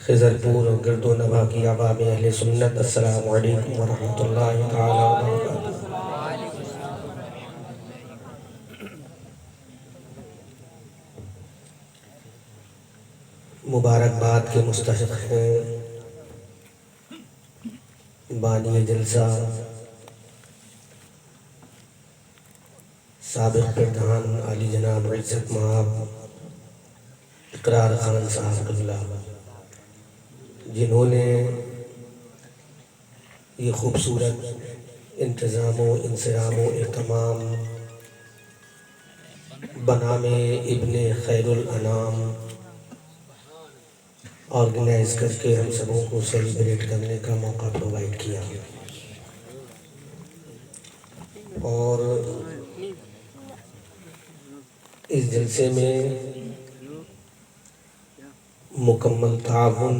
खिज़रपुर और गिरदो नवा की आवाम अहले सुन्नत, अस्सलामु अलैकुम व रहमतुल्लाहि तआला व बरकातुहू। मुबारकबाद के मुस्तहिक़ हैं बानी जलसा साबिक़ प्रधान आली जनाब इज़्ज़त मआब इकरार खान साहब क़िबला, जिन्होंने ये खूबसूरत इंतज़ाम व इंसराम व एहतमाम बनामे इब्ने खैरुल अनाम ऑर्गेनाइज़ करके हम सबों को सेलिब्रेट करने का मौका प्रोवाइड किया। और इस जलसे में मुकम्मल ताउन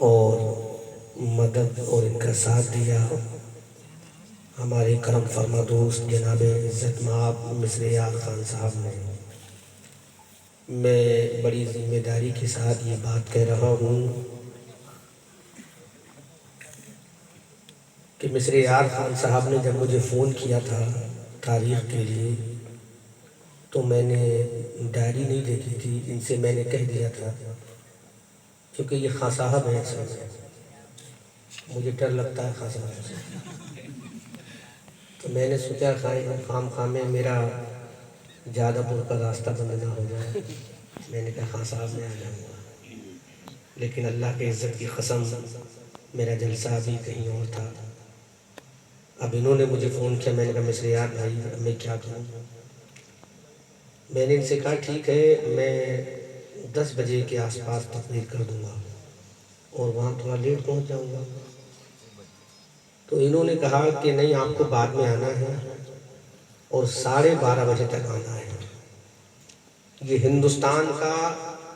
और मदद और इनका साथ दिया हमारे करम फरमा दोस्त जनाब इज़्ज़त मआब मिस्र यार खान साहब ने। मैं बड़ी ज़िम्मेदारी के साथ ये बात कह रहा हूँ कि मिस्र यार खान साहब ने जब मुझे फ़ोन किया था तारीख़ के लिए, तो मैंने डायरी नहीं देखी थी, इनसे मैंने कह दिया था क्योंकि ये खां साहब हैं, मुझे डर लगता है खां साहब से। तो मैंने सोचा खाम खां में मेरा जादपुर का रास्ता बंद ना हो जाए, मैंने कहा खां साहब में आ जाऊँगा। लेकिन अल्लाह के इज़्ज़त की कसम मेरा जलसा भी कहीं और था। अब इन्होंने मुझे फ़ोन किया, मैंने कहा मिस्र यार भाई मैं क्या करूँ। मैंने इनसे कहा ठीक है, मैं 10 बजे के आसपास तकरीर कर दूँगा और वहाँ थोड़ा लेट पहुँच जाऊँगा। तो इन्होंने कहा कि नहीं, आपको बाद में आना है और 12:30 बजे तक आना है। ये हिंदुस्तान का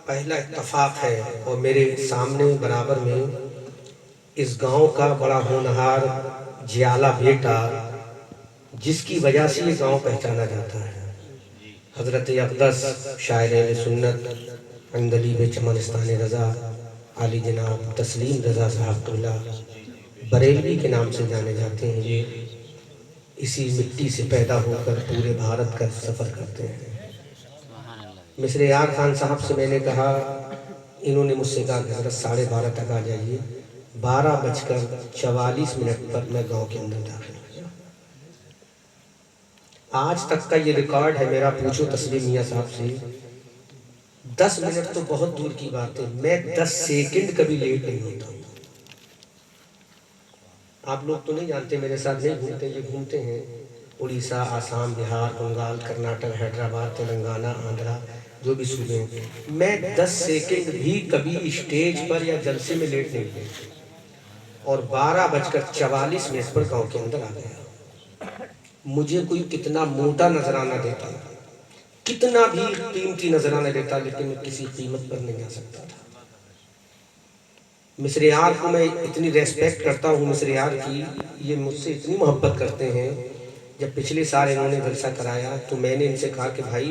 पहला इत्तफाक है और मेरे सामने बराबर में इस गांव का बड़ा होनहार जियाला बेटा, जिसकी वजह से ये गांव पहचाना जाता है, हज़रत अक़दस शायर सुन्नत अंदली बे चमनिस्तान रज़ा आली जनाब तस्लीम रज़ा साहब क़िबला बरेलवी के नाम से जाने जाते हैं। ये इसी मिट्टी से पैदा होकर पूरे भारत का सफ़र करते हैं। मिस्र यार खान साहब से मैंने कहा, इन्होंने मुझसे कहा कि हज़रत 12:30 तक आ जाइए। 12:44 पर मैं गांव के अंदर दाखिल हो गया। आज तक का ये रिकॉर्ड है मेरा, पूछो तस्लीम मियाँ साहब से। 10 मिनट तो बहुत दूर की बात है, मैं 10 सेकंड कभी लेट नहीं होता हूँ। आप लोग तो नहीं जानते, मेरे साथ नहीं घूमते, ये घूमते हैं उड़ीसा, आसाम, बिहार, बंगाल, कर्नाटक, हैदराबाद, तेलंगाना, आंध्रा, जो भी सूबे हैं। मैं 10 सेकंड भी कभी स्टेज पर या जलसे में लेट नहीं हुआ और 12:44 पर गांव के अंदर आ गया। मुझे कोई कितना मोटा नजराना देता, कितना भी कीमती नजराना देता, लेकिन मैं किसी कीमत पर नहीं आ सकता था। मिस्र यार को मैं इतनी रेस्पेक्ट करता हूँ, मिस्र यार की, ये मुझसे इतनी मोहब्बत करते हैं। जब पिछले साल इन्होंने जलसा कराया तो मैंने इनसे कहा कि भाई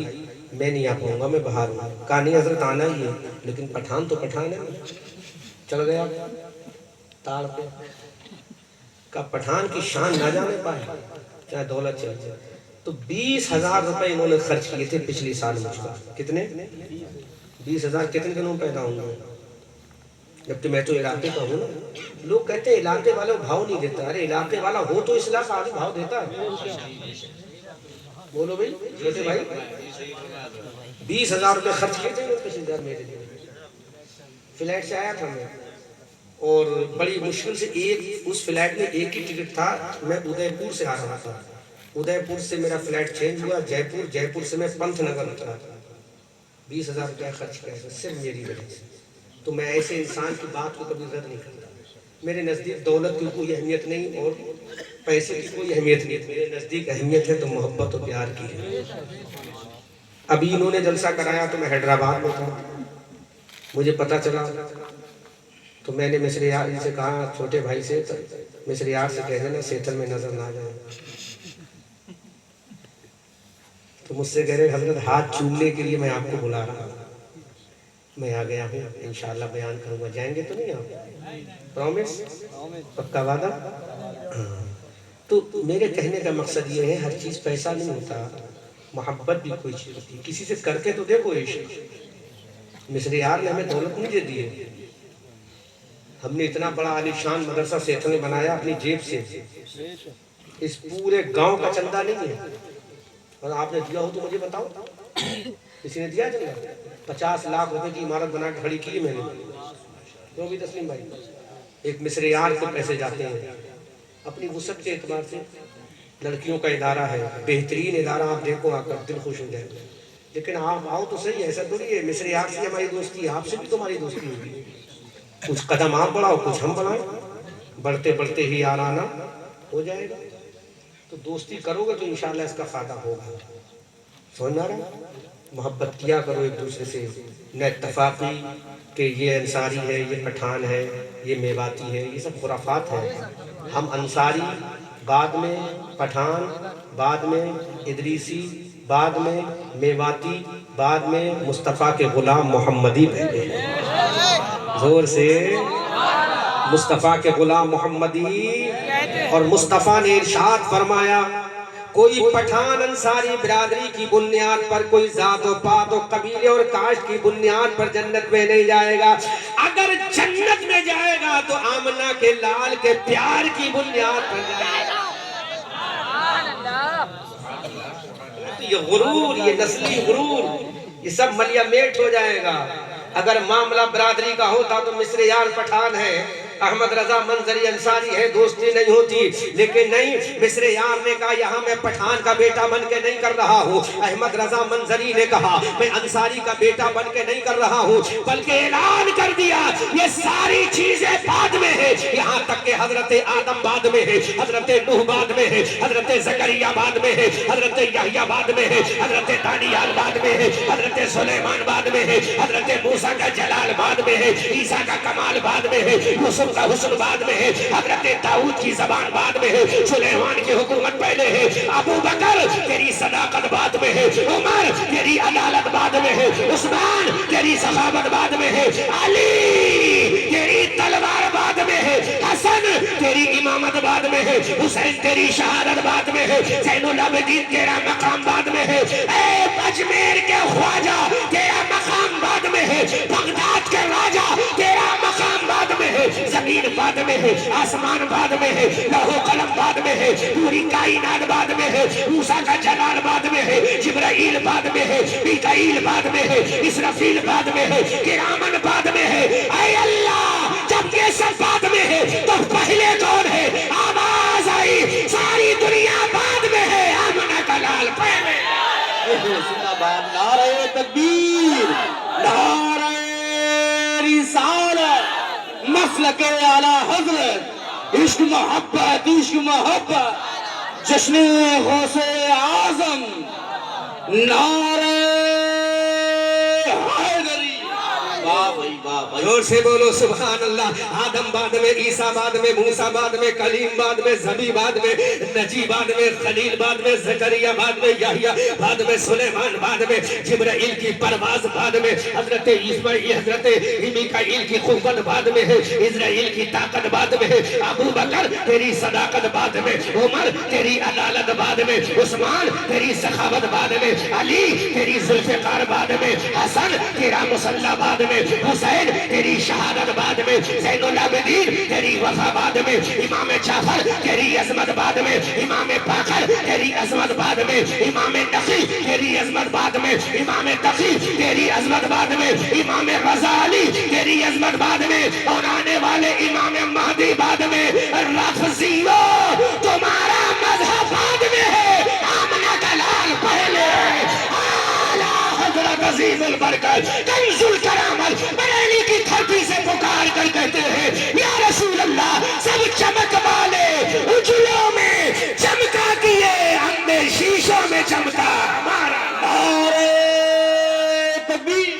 मैं नहीं आ पाऊँगा, मैं बाहर हूँ। कहा नहीं हज़रत आना ही है, लेकिन पठान तो पठान है। चल गया ताड़ पे का, पठान की शान ना जाने पाए चाहे दौलत चल जाए। तो 20,000 रुपये इन्होंने खर्च किए थे पिछले साल मुझ पर। कितने? 20,000 कितने दिनों में पैदा होंगे, जबकि मैं तो इलाके का हूँ ना। लोग कहते हैं इलाके वाले भाव नहीं देता, अरे इलाके वाला हो तो इस इलाका आगे भाव देता है। बोलो भाई, छोटे भाई, 20,000 रुपये खर्च किए थे पिछले साल मेरे लिए। फ्लैट से आया था मैं और बड़ी मुश्किल से उस फ्लैट में एक ही टिकट था। मैं उदयपुर से आ रहा था, उदयपुर से मेरा फ्लैट चेंज हुआ जयपुर, जयपुर से मैं पंतनगर उतरा। 20,000 रुपया खर्च किया सिर्फ मेरी वजह से। तो मैं ऐसे इंसान की बात को कभी रद्द नहीं करता। मेरे नज़दीक दौलत की कोई अहमियत नहीं और पैसे की कोई अहमियत नहीं, मेरे नज़दीक अहमियत है तो मोहब्बत और प्यार की है। अभी इन्होंने जलसा कराया तो मैं हैदराबाद में था, मुझे पता चला तो मैंने मिस्र यार से कहा, छोटे भाई से, मिस्र यार से कह देना सेतल में नजर ना जाए। तो मुझसे कह रहे हज़रत हाथ चूमने के लिए मैं आपको बुला रहा हूँ। मैं आ गया हूँ, इंशाल्लाह बयान करूँगा। जाएंगे तो नहीं आप? प्रॉमिस? पक्का वादा? हाँ। तो मेरे कहने का मकसद ये है, हर चीज़ पैसा नहीं होता, मोहब्बत भी कोई चीज़ होती है। किसी से करके तो देखो इश्क। मिस्र यार ने हमें दौलत नहीं दे दी है, हमने इतना बड़ा आलीशान मदरसा शेख ने बनाया अपनी जेब से, इस पूरे गांव का चंदा नहीं है। और आपने दिया हो तो मुझे बताओ, किसी ने दिया चंदा? 50 लाख रुपए की इमारत बना के खड़ी की मैंने, तो भी तस्लीम भाई, एक मिस्र यार के पैसे जाते हैं। अपनी वुसअत के एतबार से लड़कियों का इदारा है, बेहतरीन इदारा, आप देखो आकर दिल खुश हो जाएगा। लेकिन आप आओ तो सही, ऐसा थोड़ी है मिस्र यार से हमारी दोस्ती है, आपसे भी तुम्हारी दोस्ती होगी। कुछ कदम आप बढ़ाओ, कुछ हम बढ़ाएं, बढ़ते बढ़ते ही याराना हो जाएगा। तो दोस्ती करोगे तो इंशाल्लाह इसका फायदा होगा। समझ में आ रहा? मोहब्बत किया करो एक दूसरे से, न इत्तफाकी कि ये अंसारी है, ये पठान है, ये मेवाती है, ये सब खुराफात है। हम अंसारी, बाद में पठान, बाद में इदरीसी, बाद में मेवाती, बाद में मुस्तफ़ा के गुलाम मोहम्मदी पहले हैं। जोर से मुस्तफ़ा के गुलाम मोहम्मदी। और मुस्तफ़ा ने इरशाद फरमाया, कोई पठान अंसारी बिरादरी की बुनियाद पर, कोई जात और पात और कबीले और कास्ट की बुनियाद पर जन्नत में नहीं जाएगा। अगर जन्नत में जाएगा तो आमना के लाल के प्यार की बुनियाद पर जाएगा। ये गुरूर, ये नस्ली गुरूर, ये सब मलिया मेट हो जाएगा। अगर मामला बिरादरी का होता तो मिस्र यार पठान है, अहमद रजा मंजरी अंसारी है, दोस्ती नहीं होती। लेकिन नहीं, मिस्र यार ने कहा यहाँ मैं पठान का बेटा बन के नहीं कर रहा हूँ। अहमद रजा मंजरी ने कहा मैं अंसारी का बेटा बन के नहीं कर रहा हूँ, बल्कि ऐलान कर दिया ये सारी चीजें बाद में है। यहाँ तक के हजरत आदम बाद में है, हजरत नूह बाद में है, हजरत जकरिया बाद में है, हजरत यहया बाद में है, हजरत दानियाल बाद में है, हजरत सुलेमान बाद में है, हजरत मूसा का जलाल बाद में है, ईसा का कमाल बाद में है, यूसुफ का हुस्न बाद में है, हजरत दाऊद की जबान बाद में है, सुलेमान की हुकूमत पहले है, अबू बकर तेरी सदाकत बाद में है, उमर तेरी अदालत बाद में है, उस्मान तेरी सखावत बाद में है, अली तेरी तलवार बाद में है, हसन तेरी इमामत बाद में है, हुसैन तेरी शहादत बाद में है, ज़ैनुल आबिदीन तेरा मकाम बाद में है, ए अजमेर के ख्वाजा तेरा मकाम बाद में है, बगदाद के राजा तेरा मकाम बाद में है, जमीन बाद में है, आसमान बाद में है, लौह कलम बाद में है, पूरी कायनात बाद में है, मूसा का जलाल बाद में है, जिब्राइल बाद में है, मीकाईल बाद में है, इसराफील बाद में है, किरामन बाद में है। ऐ अल्लाह, जब ये सब बाद में है तो पहले कौन है? आवाज आई, सारी दुनिया बाद में है, आमना का लाल पहले। नारे तकबीर, नारे रिसालत, मसलक आला हजरत, इश्क मोहब्बत, इश्क मोहब्बत, जश्न गौसे आजम, नारे हैदरी। वाह भाई वाह भाई, जोर से बोलो सुभान अल्लाह। आदम बाद में, ईसा बाद में, मूसा बाद में, कलीम बाद में, ज़बी बाद में, नजी बाद में, खलील बाद में, ज़करिया बाद में, यहया बाद में, सुलेमान बाद में, जिब्राइल की परवाज़ बाद में, हजरत इस्माइल, हजरत मीकाईल की कुव्वत बाद में है, इज़राइल की ताकत बाद में है, अबू बकर तेरी सदाकत बाद में, उमर तेरी अदालत बाद में, उस्मान तेरी सखावत बाद में, अली तेरी जुल्फ़िकार बाद में, हसन तेरा मुसल्ला बाद में, हुसैन तेरी शहादत बाद में, ज़ैनुल आबिदीन तेरी वफा बाद में, इमाम जाफर तेरी अजमत बाद में, इमाम बाकर तेरी अजमत बाद में, इमाम नकी तेरी अजमत बाद में, इमाम तकी तेरी अजमत बाद में, इमाम रज़ा अली तेरी अजमत बाद में, और आने वाले इमाम महदी बाद में। रफ़ज़ियो तुम्हारा मज़हब बाद में है, आमना का लाल पहले। आला हज़रत अज़ीज़ुल बरकत कंज़ुल करामत बरेली की धरती से पुकार कर कहते हैं, या रसूल अल्लाह, सब चमक वाले उजलों में चमका किए, हमने शीशों में चमका हमारा। नारे तकबीर,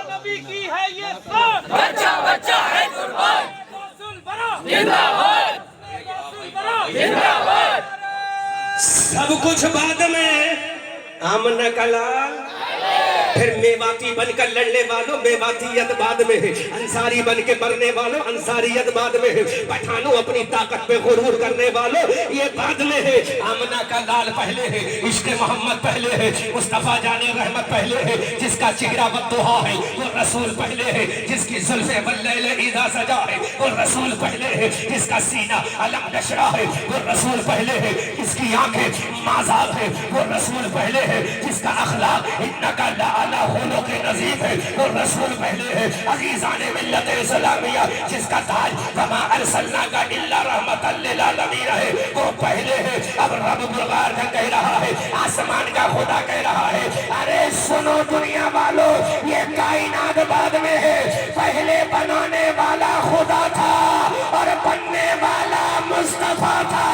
नबी की है ये शान, बच्चा बच्चा है कुर्बान, रसूल बना जिंदाबाद रसूल बना जिंदाबाद। सब कुछ बाद में, आमना का लाल। फिर मेवाती बनकर लड़ने वालों मेवातीयत बाद में है, अंसारी बन के मरने वालों अंसारियत बाद में है, पठानों अपनी ताकत पे गुरूर करने वालों ये बाद में है। आमना का लाल पहले है, इश्क मोहम्मद पहले है, मुस्तफा जाने रहमत पहले है, जिसका चेहरा बद्दुहा है वो रसूल पहले है, जिसकी जुल्फे वल्लैल इज़ा सजा है वो रसूल पहले है, जिसका सीना अलम नशरा है वो रसूल पहले है, जिसकी आंखें माज़ाब है वो रसूल पहले है, जिसका अखलाक इन्नका लाअला खुलुक़ नज़ीम है वो रसूल पहले है। अज़ीज़ान मिल्लत इस्लामिया जिसका ताज वमा अरसलनाका इल्ला रहमतल लिल आलमीन है वो पहले है। अब रब बुरगार का कह रहा है, आसमान का खुदा कह रहा है, अरे सुनो दुनिया वालों ये कायनात बाद में है, पहले बनाने वाला खुदा था और बनने वाला मुस्तफा था।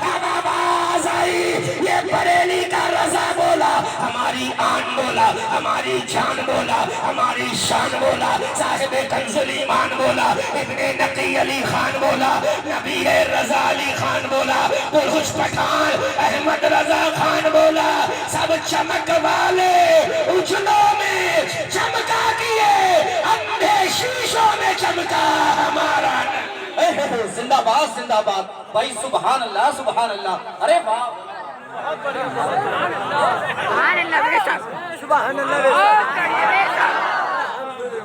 अब आवाज आई ये बरेली का रजा बोला, हमारी आन बोला, हमारी जान बोला, हमारी शान बोला, साहिब कंजुल ईमान बोला, इब्ने नकी अली खान बोला, नबी रजा अली खान बोला, बुलहुश पठान अहमद रजा खान बोला। सब चमक वाले उजलों में चमका किए, अंधे शीशों में चमका हमारा। जिंदाबाद जिंदाबाद भाई, सुभान अल्लाह सुभान अल्लाह। अरे वाह, सुभान अल्लाह बेशक, सुभान अल्लाह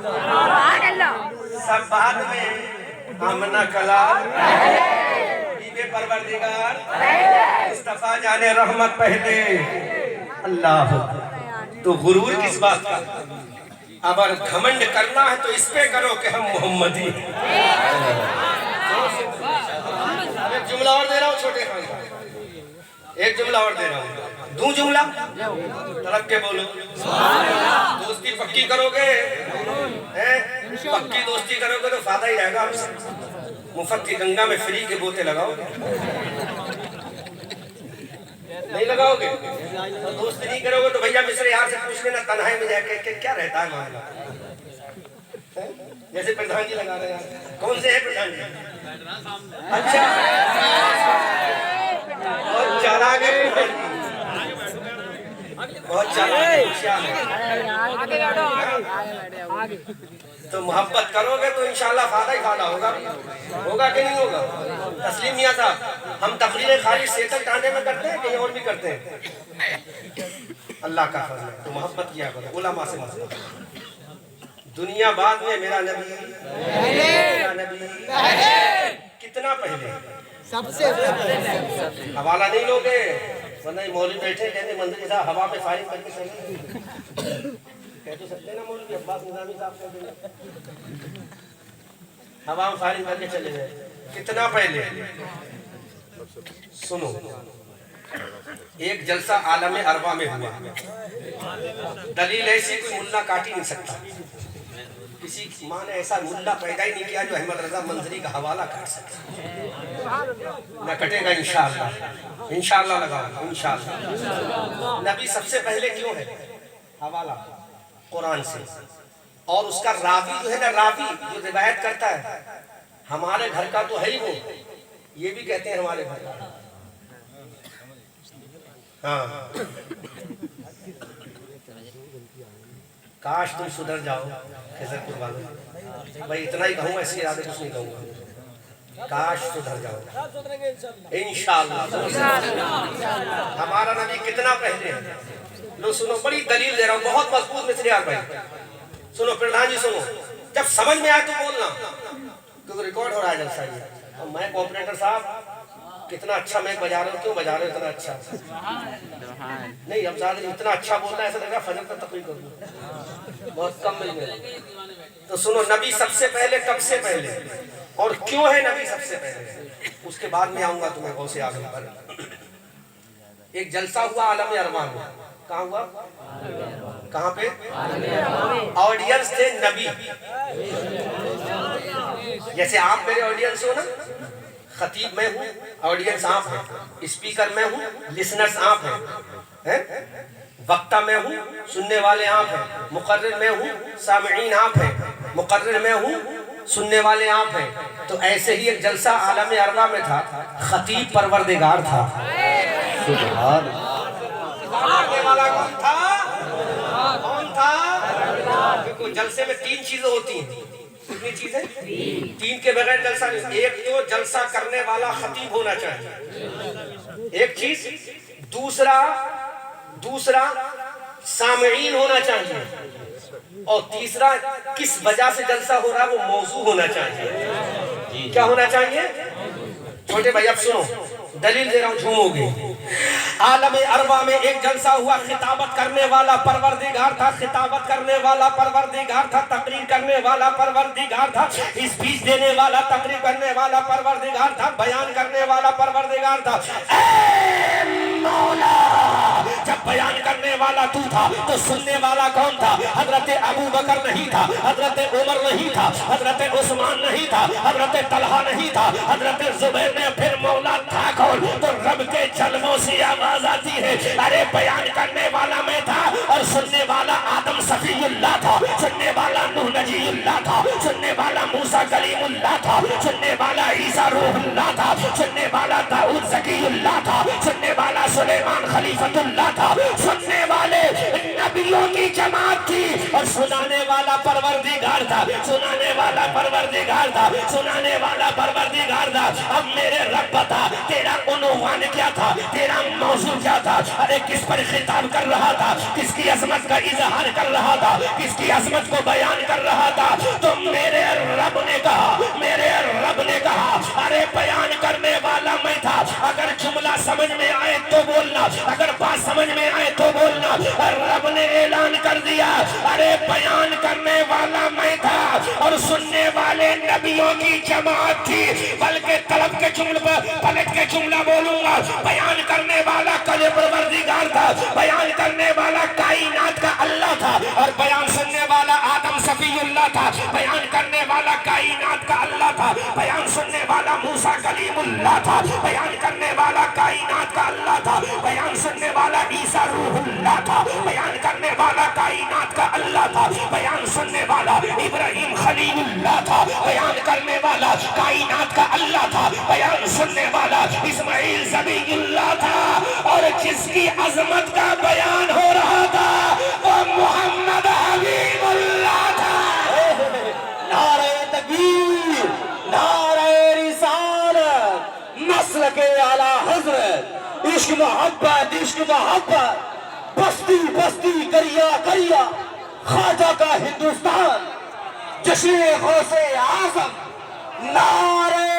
सुभान अल्लाह। सब बाद में आमना कला बीबे परवरदिगार मुस्तफा जाने रहमत पहले। अल्लाह तो गुरूर किस बात का? अगर घमंड करना है तो इस पे करो कि हम मोहम्मदी। एक जुमला और दे रहा हूँ छोटे खान का, एक जुमला और दे रहा हूँ, दूं जुमला तरफ के बोलो। दोस्ती पक्की करोगे, पक्की दोस्ती करोगे तो फायदा ही रहेगा हमसे। मुफ्त की गंगा में फ्री के बोते लगाओगे, नहीं लगाओगे तो दोस्ती नहीं करोगे तो भैया मिश्र यार से पूछ लेना तन्हाई में जाके क्या रहता है मामला। जैसे प्रधान जी लगा रहे हैं, कौन से है प्रधान जी? अच्छा, बहुत चालाक है, बहुत चालाक है। तो मोहब्बत करोगे तो इंशाल्लाह फायदा ही फायदा होगा। होगा कि नहीं होगा? तस्लीम मियां साहब, हम तकरीरें खाली सेतल टांडे में करते हैं, कहीं और भी करते हैं? अल्लाह का फजल है, तो मोहब्बत किया करो, उलमा से मसला। दुनिया बाद में, मेरा नबी कितना पहले, सबसे हवाला नहीं लोगे वरना मौलवी बैठे कहते मंदिर के साथ हवा में फायरिंग करके चले। कह तो सकते ना मौलवी अब्बास निजामी साहब कह देंगे हवा में फायरिंग करके चले गए। कितना पहले? सुनो, एक जलसा आलम अरबा में हुआ, दलील ऐसी कोई मुल्ला काट ही नहीं सकता। किसी माँ ने ऐसा मुल्ला पैदा ही नहीं किया जो अहमद रजा मंजरी का हवाला काट सके। न कटेगा इंशाअल्लाह, इंशाअल्लाह लगाओ इंशाअल्लाह। नबी सबसे पहले क्यों है? हवाला कुरान से, और उसका रावी जो है ना, रावी जो रिवायत करता है, हमारे घर का तो है ही वो, ये भी कहते हैं हमारे घर का। हाँ, काश तुम सुधर जाओ खिजरपुर वालों, भाई इतना ही कहूँगा, इसके ज्यादा कुछ नहीं कहूँगा। काश सुधर जाओ इंशाअल्लाह। हमारा नबी कितना पहले है? लो सुनो, बड़ी दलील दे रहा हूँ, बहुत मजबूत मिस्र यार भाई। सुनो प्रधान जी, सुनो, जब समझ में आए तो बोलना, क्योंकि रिकॉर्ड हो रहा है जलसा ये। और मैं ऑपरेटर साहब कितना अच्छा मैं बजा रहा हूँ, क्यों बजा रहे हो इतना अच्छा? नहीं, अब ज्यादा इतना अच्छा बोलना है, ऐसा लग रहा है फजर का तकरीर करूँ, बहुत कम मिल गया। तो सुनो, नबी सबसे पहले, कब से पहले और क्यों है नबी सबसे पहले, उसके बाद में आऊंगा तुम्हें गौसे आजम पर। एक जलसा हुआ आलम अरबा में, कहाँ हुआ? कहाँ पे? ऑडियंस थे नबी, जैसे आप मेरे ऑडियंस हो ना, खतीब मैं हूँ, ऑडियंस आप है, स्पीकर मैं हूँ, लिसनर्स आप हैं, वक्ता मैं हूँ, सुनने वाले आप हैं, मुकर्रिर मैं हूँ, सामिईन आप हैं, मुकर्रिर मैं हूँ, सुनने वाले आप हैं। तो ऐसे ही एक जलसा आलम अरबा में था, खतीब परवरदिगार था। सुभान अल्लाह। जलसे में 3 चीजें होती हैं। कितनी चीजें? 3 के बगैर जलसा नहीं। एक तो जलसा करने वाला खतीब होना चाहिए, एक चीज। दूसरा सामईन होना चाहिए, और तीसरा किस वजह से जलसा हो रहा है वो मौजू होना चाहिए। क्या होना चाहिए? छोटे भाई अब सुनो, दलील दे रहा हूं, झूमोगे। आलम अरबा में एक जलसा हुआ, खिताबत करने वाला परवरदिगार था, खिताबत करने वाला परवरदिगार था, तकरीर करने वाला परवरदिगार था, स्पीच देने वाला, तकरीर करने वाला परवरदिगार था, बयान करने वाला परवरदिगार था। ऐ मौला, जब बयान करने वाला तू था तो सुनने वाला कौन था? हजरत अबू बकर नहीं था, हजरत उमर नहीं था, हजरत उस्मान नहीं था, हजरत तलहा नहीं था, हजरत जुबैर ने। फिर मौला था कौन? तो रब के जलवों से आवाज आती है, अरे बयान करने वाला मैं था और सुनने वाला आदम सफीउल्लाह था, सुनने वाला नूह नजीउल्लाह था, सुनने वाला मूसा कलीमुल्लाह था, सुनने वाला ईसा रूहुल्लाह था, सुनने वाला दाऊद ज़कीउल्लाह था, सुनने वाला सुलेमान खलीफतुल्लाह था, सुनने वाले नबियों की जमात थी, और सुनाने वाला परवरदिगार था, सुनाने वाला परवरदिगार था, सुनाने वाला परवरदिगार था। अब मेरे रब बता, तेरा उन्वान क्या था? तेरा मौजू क्या था? अरे किस पर खिताब कर रहा था? किसकी अजमत का इजहार कर रहा था? किसकी अजमत को बयान कर रहा था? तो मेरे रब ने कहा, मेरे रब ने कहा, अरे बयान करने वाला मैं था। अगर जुमला समझ में आए तो बोलना, अगर बात समझ में आए तो बोलना। रब ने ऐलान कर दिया, अरे बयान करने वाला मैं था और सुनने वाले नबियों की जमात थी। बल्कि तलब के जुमला, पलट के जुमला बोलूंगा, बयान करने वाला कल परवरदिगार था, बयान करने वाला कायनात का अल्लाह था, और बयान सुनने वाला आदम सफीउल्लाह था, बयान करने वाला कायनात का अल्लाह था, बयान सुनने वाला मूसा कलीमुल्लाह था, बयान करने वाला कायनात का अल्लाह था, बयान सुनने वाला ईसा रूहुल्लाह था, बयान करने वाला कायनात का अल्लाह था, बयान सुनने वाला इब्राहिम खलीलुल्लाह था, बयान करने वाला कायनात का अल्लाह था, बयान सुनने वाला इस्माइल ज़बीहुल्लाह था, और जिसकी अजमत का बयान हो रहा था वो मोहम्मद हबीबुल्लाह था। नारे तकबीर, नारे रिसालत, नस्ल के आला हजरत, इश्क मोहब्बत, इश्क मोहब्बत, बस्ती बस्ती, करिया करिया, ख्वाजा का हिंदुस्तान, जश्न गौसे आजम, नारे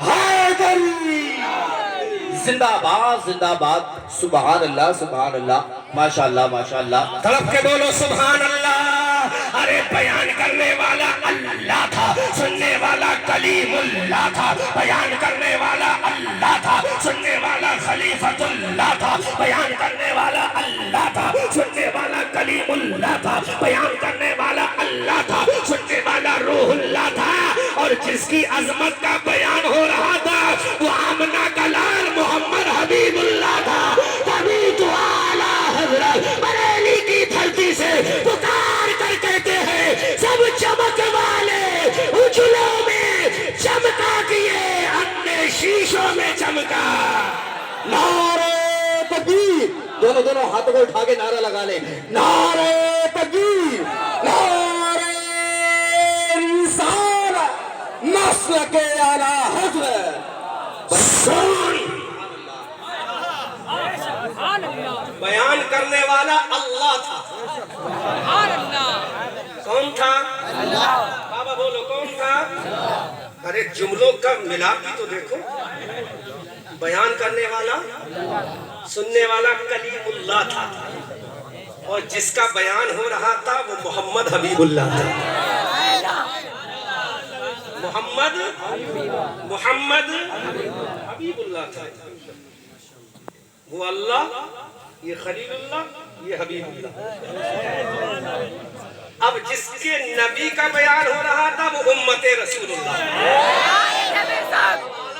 हैदरी, जिंदाबाद जिंदाबाद, सुभान अल्लाह सुभान अल्लाह, माशाअल्लाह माशाअल्लाह। तड़प के बोलो सुभान अल्लाह। अरे बयान करने वाला अल्लाह था, सुनने वाला कलीमुल्लाह था, बयान करने वाला अल्लाह था, सुनने वाला खलीफतुल्लाह था, बयान करने वाला अल्लाह था, सुनने वाला कलीमुल्लाह था, बयान करने वाला अल्लाह था, सुनने वाला रूहुल्लाह था, और जिसकी अजमत का बयान हो रहा था वो आमना का लाल मोहम्मद हबीबुल्लाह था। तभी तो आला हजरत बरेली की धरती से पुकार कर कहते हैं, सब चमक वाले उजलों में चमका किए, अन्य शीशों में चमका। नारे तकबीर, दोनों दोनों हाथों को उठा के नारा लगा ले, नारे तकबीर, नारे रिसालत, नस्ल के आला हजरत। बयान करने वाला अल्लाह था। कौन था? बाबा बोलो कौन था? अरे जुमलों का मिलाप भी तो देखो। बयान करने वाला, सुनने वाला कलीमुल्लाह था, और जिसका बयान हो रहा था वो मोहम्मद हबीबुल्लाह था। मोहम्मद हबीबुल्लाह था। वो अल्लाह, ये खलीलुल्लाह, ये हबीबुल्लाह। अब जिसके नबी का बयान हो रहा था वो उम्मते रसूलुल्लाह।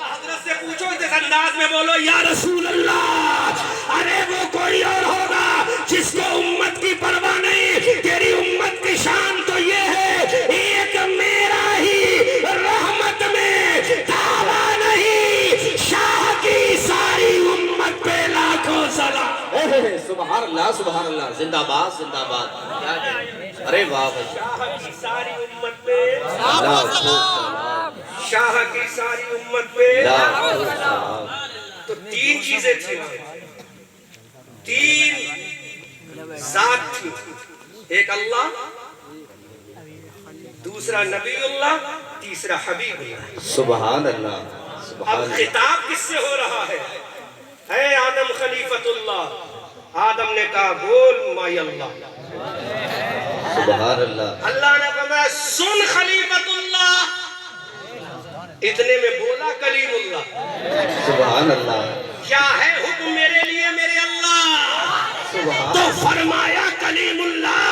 हजरत से पूछो, इस अंदाज में बोलो या रसूल अल्लाह। अरे वो कोई और होगा जिसको उम्मत की परवाह नहीं। तेरी उम्मत की शान तो ये है, एक मेरा ही रहमत में दावा नहीं, शाह की सारी उम्मत पे लाखों सुभान अल्लाह, जिंदाबाद जिंदाबाद। क्या है? अरे वाह भाई, शाह की सारी उम्मत पे, शाह की सारी उम्मत पे। तो तीन चीजें थी, तीन जात थी, एक अल्लाह, दूसरा नबीउल्लाह, तीसरा हबीबुल्लाह। सुभान अल्लाह, अब सुभान अल्लाह। खिताब किससे हो रहा है? आदम खलीफतुल्लाह। आदम ने कहा बोल माय अल्लाह। सुभान अल्लाह। अल्लाह ने फरमाया सुन खलीफतुल्लाह। इतने में बोला कलीमुल्लाह। सुभान अल्लाह। क्या है हुक्म मेरे लिए मेरे अल्लाह? तो फरमाया Kalimullah,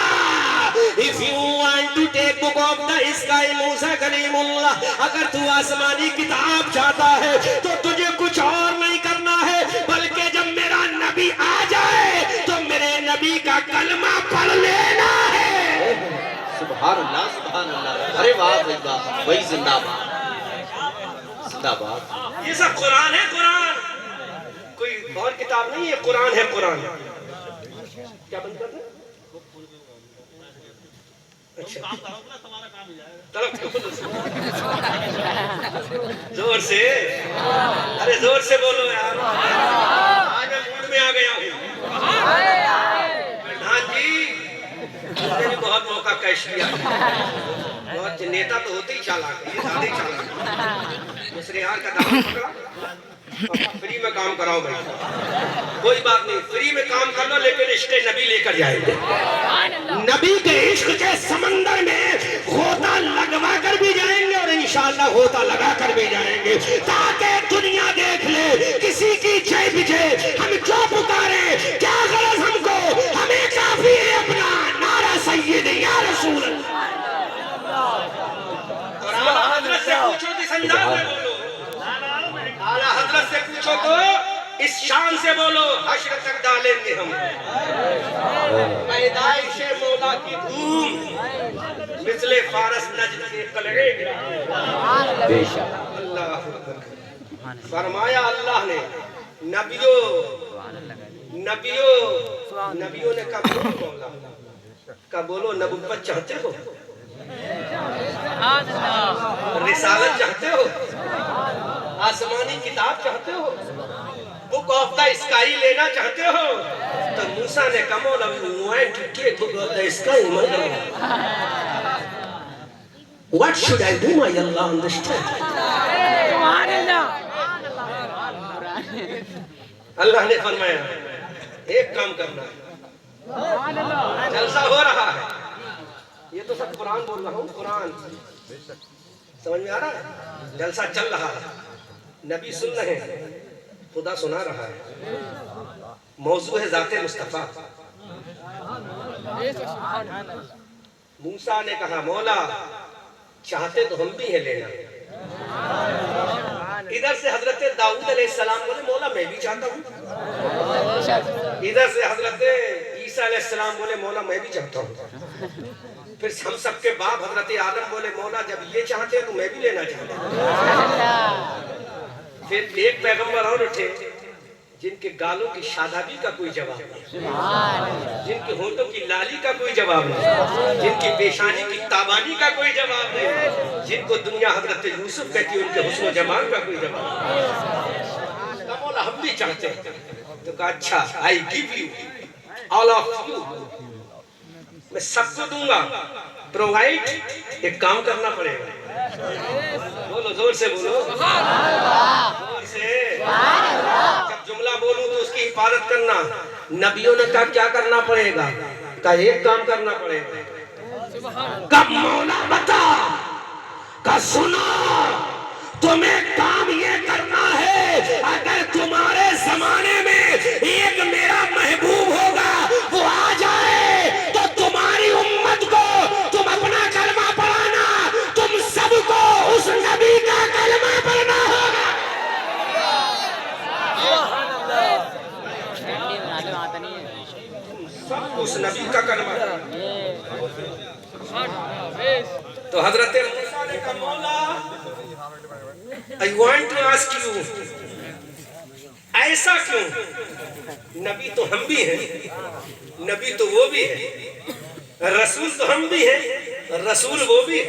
if you want to take book of the sky Musa Kalimullah, अगर तू आसमानी किताब चाहता है तो तुझे कुछ और नहीं करना है, बल्कि जब मेरा नबी आ जाए तो मेरे नबी का कलमा पढ़ लेना है। सुभान अल्लाह, सुभान अल्लाह। अरे वाह भाई वाह, वही जिंदाबाद जिंदाबाद। ये सब कुरान है, कुरान, कोई और किताब नहीं है, कुरान है, कुरान। क्या बंद कर दे? अच्छा, जोर से, अरे जोर से बोलो यार, आज मैं मूड में आ गया हूँ। प्रधान जी उसने भी बहुत मौका कैश किया, बहुत नेता तो होते ही चालाक है, ये ज्यादा ही चालाक। दूसरे यार का दाम पकड़ा, फ्री में काम कराओ भाई, कोई बात नहीं, फ्री में काम कर लो, लेकिन इश्क़ नबी लेकर जाएंगे। नबी के इश्क के समंदर में गोता लगवा कर भी जाएंगे और इंशाअल्लाह गोता लगा कर भी जाएंगे, ताकि दुनिया देख ले किसी की जय विजय हम क्यों पुकारे, क्या गरज हमको, हमें काफी है अपना नारा सय्यद या रसूल अल्लाह। और आला हजरत से पूछो तो इस अंदाज में बोलो, आला हजरत से पूछो तो इस शान से बोलो, हश्र तक डालेंगे हम। पैदाइश मौला की धूम मिसले फारस नजद से कलरे अल्लाह। फरमाया अल्लाह ने नबियों नबियों नबियों ने कहा मौला का बोलो, नबुव्वत चाहते हो, रिसालत चाहते हो, आसमानी किताब चाहते हो, बुक ऑफ द स्काई लेना चाहते हो? तो मूसा ने कहा मौला book of the sky, what should I do my Allah understand. Allah ने फरमाया एक काम करना है, जलसा हो रहा है, ये तो सब कुरान बोल रहा हूँ, कुरान समझ में आ रहा है, जलसा चल रहा है, नबी सुन रहे हैं, खुदा सुना रहा है, मौजू है जाते मुस्तफा। मूसा ने कहा मौला चाहते तो हम भी हैं लेना। इधर से हजरत दाऊद अलैहिस्सलाम बोले मौला मैं भी चाहता हूँ, इधर से हजरत ईसा अलैहिस्सलाम बोले मौला मैं भी चाहता हूँ, फिर हम सबके बाप हजरत आदम बोले मौला जब ये चाहते हैं तो मैं भी लेना चाहता हूँ। फिर एक पैगंबर और उठे जिनके गालों की शादाबी का कोई जवाब नहीं, जिनके होंठों की लाली का कोई जवाब नहीं, जिनकी पेशानी की ताबानी का कोई जवाब नहीं, जिनको दुनिया हजरत यूसुफ कहती है उनके हुस्न जमाल का कोई जवाब नहीं। तो मौला हम भी चाहते हैं, तो कहा अच्छा I give you all of you, मैं सबको दूंगा, प्रोवाइड। एक काम करना पड़ेगा, बोलो जोर से बोलो, जोर से। जब जुमला बोलूं तो उसकी हिफाजत करना। नबियों ने कहा क्या करना पड़ेगा, का एक काम करना पड़ेगा। कब मौला बता का सुनो, तुम्हें काम ये करना है, अगर तुम्हारे जमाने में एक मेरा महबूब होगा वो आ जाए तो तुम्हारी उम्मत को तुम अपना कलमा पढ़ाना, तुम सबको उस नबी का कलमा पढ़ना होगा। सब उस नबी का कलमा। तो हजरत मूसा ने कहा मौला I want to ask you ऐसा क्यों? नबी तो हम भी हैं, नबी तो वो भी है, रसूल तो हम भी हैं, रसूल वो भी है,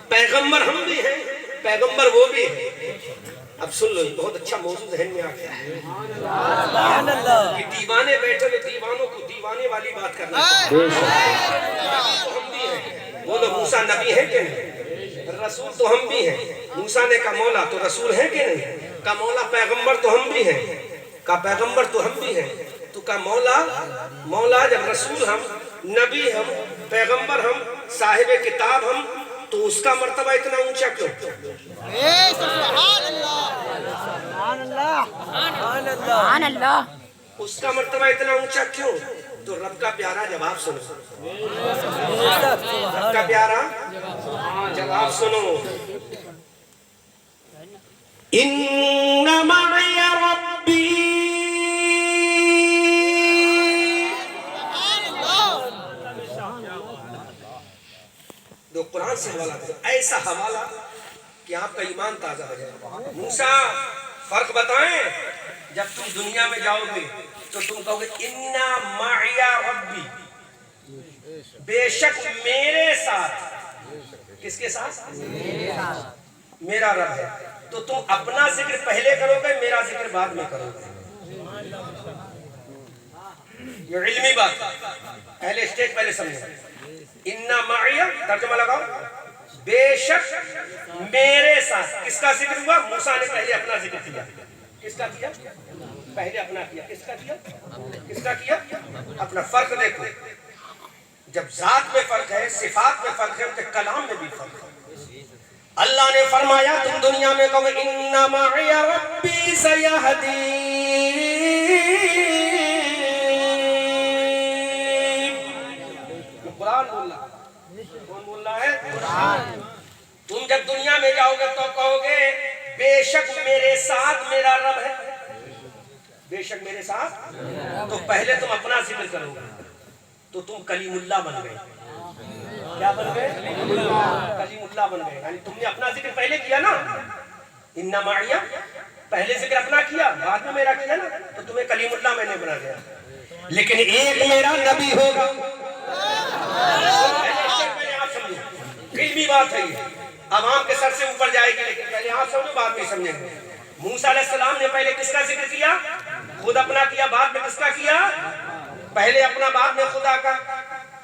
पैगंबर हम भी हैं, पैगंबर वो भी है। अब सुन लो, बहुत अच्छा मौजूद ज़हन में आ गया है कि दीवाने बैठे हुए दीवानों को दीवाने वाली बात करना है। तो हम भी हैं, बोलो मूसा नबी है कि नहीं? रसूल तो हम भी हैं। मूसा ने कहा मौला तो रसूल है कि नहीं? का मौला पैगंबर तो हम भी हैं। का पैगंबर तो हम भी हैं। तो का मौला, मौला जब रसूल हम, नबी हम, पैगंबर हम, साहिब किताब हम, तो उसका मर्तबा इतना ऊंचा क्यों? सुभान अल्लाह। उसका मर्तबा इतना ऊंचा क्यों? तो रब का प्यारा जवाब सुनो, रब का प्यारा जवाब सुनो। इन्नमा या रब्बी, दो कुरान से हवाला दो, ऐसा हवाला कि आपका ईमान ताजा हो जाए। मूसा फर्क बताएं, जब तुम दुनिया में जाओगे तो तुम कहोगे इन्ना माया रब्बी, बेशक मेरे साथ। किसके साथ? मेरा रब है। तो तुम अपना जिक्र पहले करोगे, मेरा जिक्र बाद में करोगे। ये इल्मी बात, पहले स्टेज पहले समझो। इन्ना माया, तर्जुमा लगाओ, बेशक मेरे साथ। किसका जिक्र हुआ? मूसा ने पहले अपना जिक्र किया। किसका किया? पहले अपना किया। किसका किया? किसका किया? अपना। फर्क देखो, जब जात में फर्क है, सिफात में फर्क है, उनके कलाम में भी फर्क है। अल्लाह ने फरमाया तुम दुनिया में कहो इन्ना माया रब्बी सयहदीन। कुरान बोल रहा, कौन बोल रहा है? कुरान। तुम जब दुनिया में जाओगे तो कहोगे बेशक मेरे साथ मेरा रब है। बेशक मेरे साथ, तो पहले तुम अपना जिक्र करोगे तो तुम कलीमुल्लाह बन गए। क्या बन गए? कलीमुल्लाह बन गए। यानी तुमने अपना जिक्र पहले किया ना, इन्ना माया, पहले जिक्र अपना किया, बाद में मेरा किया ना, तो तुम्हें कलीमुल्लाह मैंने बना दिया। लेकिन एक मेरा नबी होगा। आप समझो, इल्मी बात है ये, अवाम के सर से ऊपर जाएगी, लेकिन पहले आप समझो, बाद में समझेंगे। मूसा अलैहिस्सलाम ने पहले किसका जिक्र किया? खुद अपना किया। बाद में किसका किया? पहले अपना, बाद में खुदा का।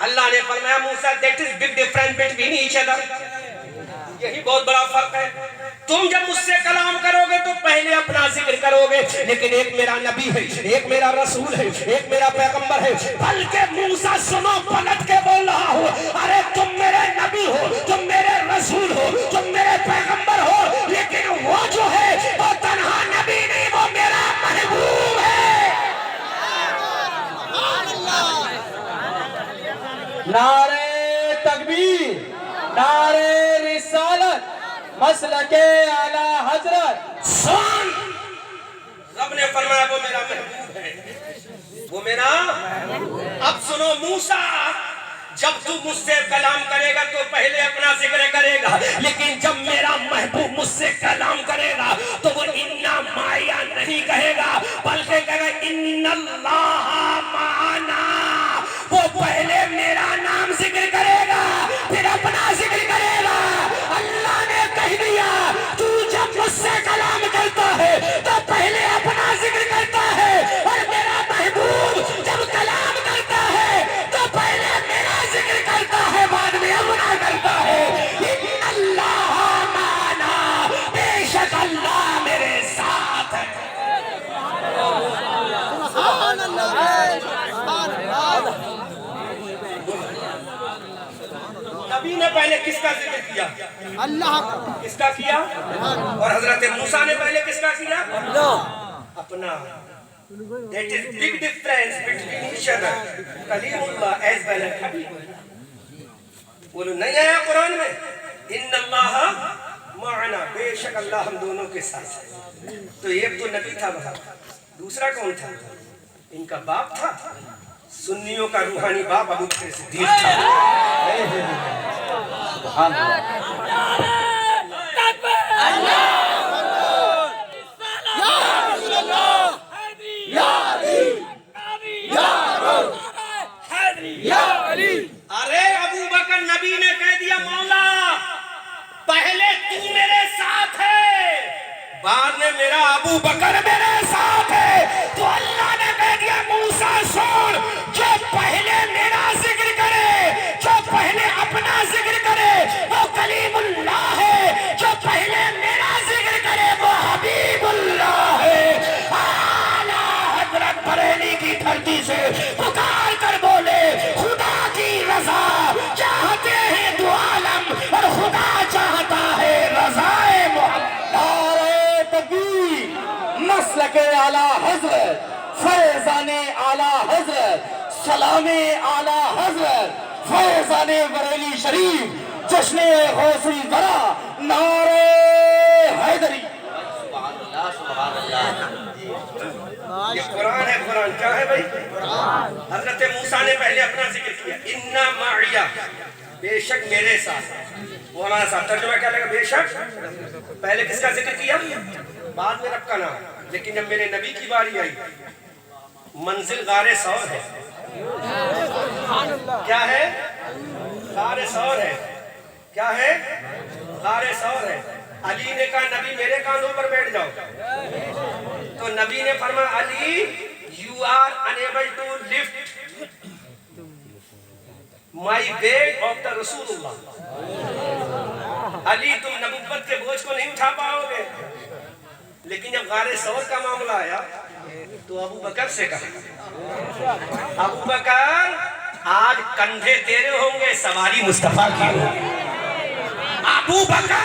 अल्लाह ने फरमाया Musa that is big difference between each other. यही बहुत बड़ा फर्क है। तुम जब मुझसे कलाम करोगे तो पहले अपना जिक्र करोगे, लेकिन एक मेरा नबी है, एक मेरा रसूल है, एक मेरा पैगंबर है। बल्कि मूसा सुनो, पलट के बोल रहा हूँ, अरे तुम मेरे नबी हो, तुम मेरे रसूल हो, तुम मेरे पैगंबर हो, लेकिन वो जो है वो तन्हा नबी नहीं, वो मेरा महबूब है। नारे तकबीर, नारे रिसालत, मसलके आला हजरत। सुन, रब ने फरमाया वो मेरा महबूब है, वो मेरा। अब सुनो मूसा, जब तू मुझसे कलाम करेगा तो पहले अपना जिक्र करेगा, लेकिन जब मेरा महबूब मुझसे कलाम करेगा तो वो इन्ना माया नहीं कहेगा, बल्कि कहेगा इन्नल्लाह माना। वो पहले मेरा नाम जिक्र करेगा, फिर अपना जिक्र करेगा। अल्लाह ने कह दिया तू जब मुझसे कलाम करता है तो पहले अपना जिक्र करता है, और मेरा महबूब जब कलाम करता है तो पहले मेरा जिक्र करता है, बाद में अपना करता है। अल्लाह माना, बेशक अल्लाह मेरे साथ है। नबी ने पहले किसका जिक्र किया? अल्लाह का। किसका किया? और हजरत मूसा ने पहले किसका किया? अल्लाह। अपना। That is big difference between each other. Kalimullah as well as हबीब। बोलो नहीं आया कुरान में? इन्नल्लाह माअना, बेशक अल्लाह हम दोनों के साथ है। तो एक तो नबी था वहां, दूसरा कौन था? इनका बाप था, सुन्नियों का रूहानी बाप अबू बकर सिद्दीक था। धरती से पुकार कर बोले, खुदा की रजा चाहते हैं दो आलम और खुदा चाहता है रज़ाए मोहम्मद। नारे तकबीर, मसलके आला हजरत, फैज़ाने आला हजरत, सलामे आला हजरत, फैज़ाने बरेली शरीफ, जश्ने गौसी वरा, नारे हैदरी। ये कुरान है, कुरान क्या है भाई? हजरत मूसा ने पहले अपना जिक्र किया, इन्ना माइया, बेशक मेरे साथ। वो हमारा साथ तर्जुमा क्या लगा? बेशक। पहले किसका जिक्र किया? बाद में रब का नाम। लेकिन जब मेरे नबी की बारी आई, मंजिल गारे सौर है। क्या है? गारे सौर है। क्या है? गारे सौर है। अली ने कहा नबी मेरे कांधों पर बैठ जाओ, तो नबी ने फरमाया Ali you are unable to lift my weight of the Rasulullah. Ali तुम नबुव्वत के बोझ को नहीं उठा पाओगे। लेकिन जब गारे सौर का मामला आया तो अबू बकर से कहा, अबू बकर आज कंधे तेरे होंगे, सवारी मुस्तफा की होगी। अबू बकर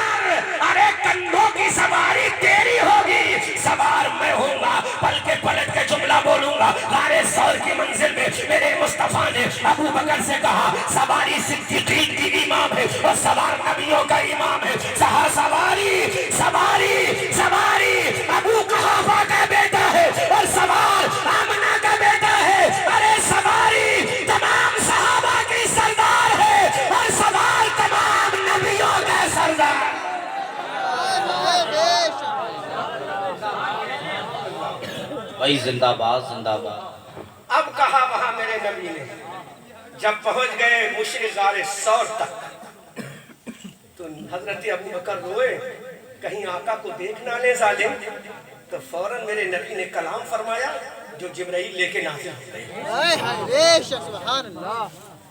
अरे कंधों की सवारी तेरी होगी, सवार मैं होऊंगा। पलके पलट के जुमला बोलूंगा। गारे सौर की मंजिल में मेरे मुस्तफा ने अबू बकर से कहा, सवारी सिद्दीकीन की इमाम है और सवार नबियों का इमाम है। सवारी सवारी सवारी अबू कुहाफा का बेटा है और सवार आमना का बेटा है। अरे सवारी तमाम सहाबा की सरदार है और सवार तमाम नबियों का सरदार। भाई जिंदाबाद जिंदाबाद। अब कहा वहां मेरे नबी ने, जब पहुंच गए मुशरिक गारे सौर तक, तो हजरत अबू बकर रोए, कहीं आका को देख ना ले जालिम। तो फौरन मेरे नबी ने कलाम फरमाया जो जिब्राइल लेके नाज़िल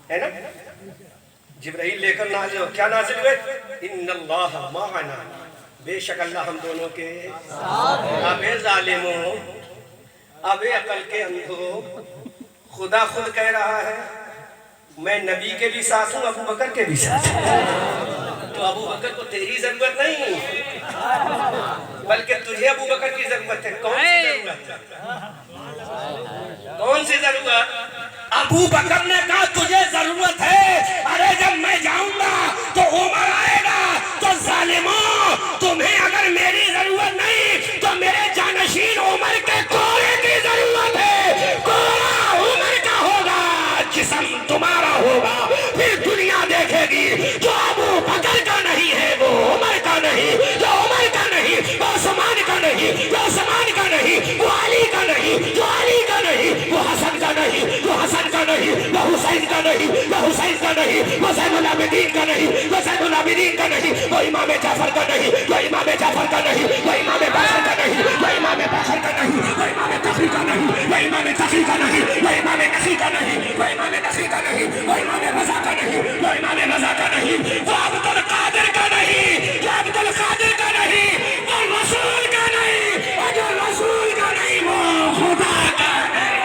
है ना। जिब्राइल लेकर नाज़िल, क्या नाज़िल हुए? इन्नल्लाह माअना, बेशक अल्लाह हम दोनों के साथ। अबे जालिमों, अबे अकल के अंधो, खुदा खुद कह रहा है मैं नबी के भी साथ हूँ, अबू बकर के भी साथ हूँ। तो अबू बकर को तेरी जरूरत नहीं, बल्कि तुझे अबू बकर की जरूरत है। कौन सी जरूरत? कौन सी जरूरत? अबू बकर ने कहा तुझे जरूरत है। अरे जब मैं जाऊंगा तो उमर आएगा, तो जालिमों तुम्हें अगर मेरी जरूरत नहीं तो मेरे जानशीन उमर के कोरे की जरूरत है। कोरा उमर का होगा, जिस्म तुम्हारा होगा। फिर दुनिया देखेगी जो अबू बकर का नहीं है वो उमर का नहीं, जो उमर का नहीं वो उस्मान का नहीं, जो उस्मान का नहीं वो अली का नहीं, जो अली का नहीं वो हसन का नहीं, वो हसन का नहीं वो हुसैन का नहीं, वो हुसैन का नहीं वो ज़ैनुल आबिदीन का नहीं, वो ज़ैनुल आबिदीन का नहीं, वो इमाम जाफर का नहीं, वो इमाम जाफर का नहीं, वो इमाम बाकर का नहीं, वो इमाम बाकर का नहीं, वो इमाम तकी का नहीं, वो इमाम तकी का नहीं, वो इमाम नसी का नहीं, वो इमाम नसी का नहीं, वो इमाम रज़ा का नहीं, वो इमाम रज़ा का नहीं, वो अब्दुल कादिर का नहीं, वो अब्दुल कादिर का नहीं, वो रसूल का नहीं, और जो रसूल का नहीं वो खुदा का नहीं।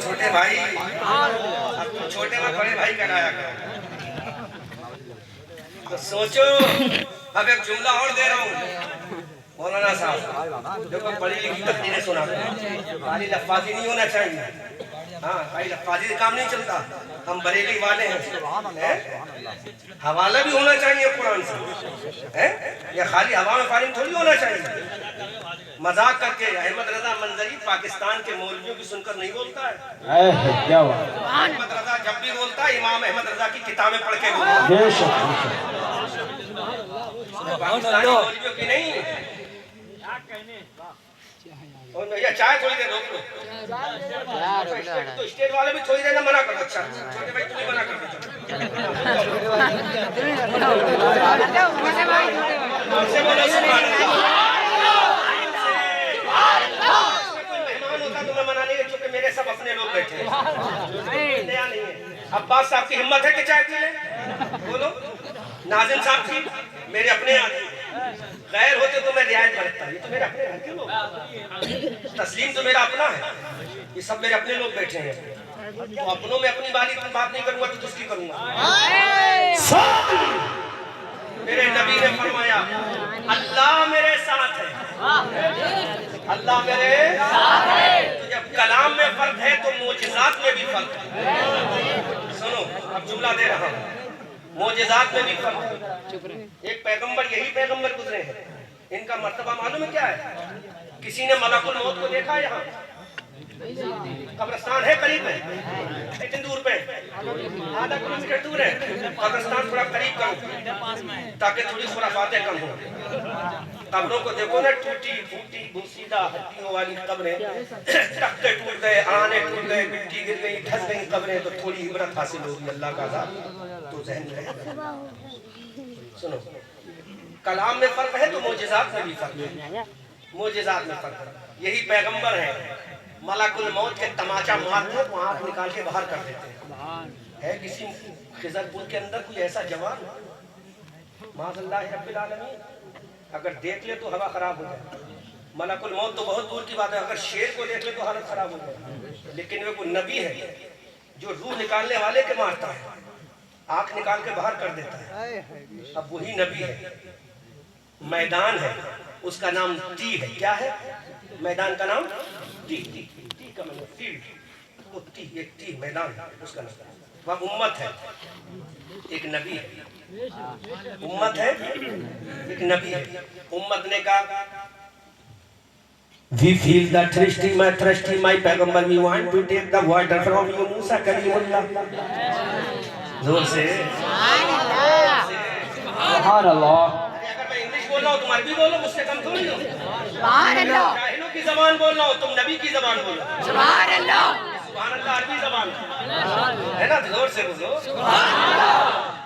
छोटे भाई, अब तो छोटे में बड़े भाई कराया कर। तो सोचो, अब एक जुमला और दे रहा हूँ मौलाना साहब, जो कोई पढ़ी लिखी तकदीरें सुना, खाली लफ्ज़ी नहीं होना चाहिए। हाँ भाई लफाजी से काम नहीं चलता, हम बरेली वाले हैं। हवाला भी होना चाहिए कुरान से, हैं? या खाली हवा में फारिग थोड़ी होना चाहिए। मजाक करके अहमद रजा मंजरी पाकिस्तान के मौलवियों की सुनकर नहीं बोलता है। क्या हुआ? अहमद रजा जब भी बोलता है इमाम अहमद रजा की किताबें पढ़ के बोलता है, पाकिस्तानी मौलवियों की नहीं। और भैया चाय थोड़ी देर रोक लो, तो स्टेट वाले भी थोड़ी देर मना करो। अच्छा छोटे भाई तुम्हें मना कर दो, मेहमान होता तो मैं मना नहीं, क्योंकि मेरे सब अपने लोग बैठे हैं, नया नहीं है। अब्बास साहब की हिम्मत है कि चाय पी ले? बोलो। नाजिम साहब की, मेरे अपने आदमी, गैर होते तो मैं रियायत बरतता, ये तो मेरे अपने घर के लोग। तस्लीम तो मेरा अपना है, ये सब मेरे अपने लोग बैठे हैं। तो अपनों में अपनी बात नहीं करूंगा तो किसकी करूंगा? मेरे नबी ने फरमाया अल्लाह मेरे साथ है, अल्लाह मेरे साथ है। तो जब कलाम में फर्क है तो मोजिज़ात में भी फर्क है। सुनो अब जुमला दे रहा हूँ, मोजिज़ात में भी फर्क है। एक पैगंबर, यही पैगंबर गुजरे हैं, इनका मर्तबा मालूम है क्या है? किसी ने मलकुल मौत को देखा? यहाँ कब्रिस्तान है करीब में, इतनी दूर पे, आधा किलोमीटर दूर है कब्रिस्तान, थोड़ा करीब करो ताकि थोड़ी खुराफातें कम हो। कब्रों को देखो ना, टूटी फूटी बोसीदा हड्डियों वाली कब्रें, तख्ते टूट गए, आने टूट गए, मिट्टी गिर गई, धस गई कब्रें, तो थोड़ी इबरत हासिल होगी अल्लाह का अज़ाब तो ज़हन रहेगा। सुनो, कलाम में फर्क है तो मोजिज़ात में भी फर्क है, मोजिज़ात में फर्क है। यही पैगंबर है, मलकुल मौत के तमाचा मारते हैं तो आँख निकाल के बाहर कर देते हैं। है किसी खिज़रपुर के अंदर कोई ऐसा जवान माज़अल्लाह रब्बिल आलमीन, अगर देख ले तो हवा खराब हो जाए। मलकुल मौत तो बहुत दूर की बात है, अगर शेर को देख ले तो हालत खराब हो जाए। लेकिन वे कोई नबी है जो रूह निकालने वाले के मारता है, आँख निकाल के बाहर कर देता है। अब वही नबी है। मैदान है, उसका नाम टी है। क्या है मैदान का नाम? टी। टी का मतलब फील्ड, वो टी, एक टी मैदान है उसका नाम। वह उम्मत है, एक नबी है। उम्मत है, एक नबी है। उम्मत ने कहा We feel the thirsty my पैगंबर, we want to take the water from you मूसा कलीमुल्लाह। जोर से सुभान अल्लाह। अगर मैं इंग्लिश बोल रहा हूँ तुम अरबी बोलो, मुझसे कम थोड़ी हो। सुभान अल्लाह। जाहिलों की जबान बोल रहा हूँ, तुम नबी की जबान बोलो। सुभान अल्लाह। सुभान अल्लाह अरबी जबान है ना, जोर से बोलो सुभान अल्लाह।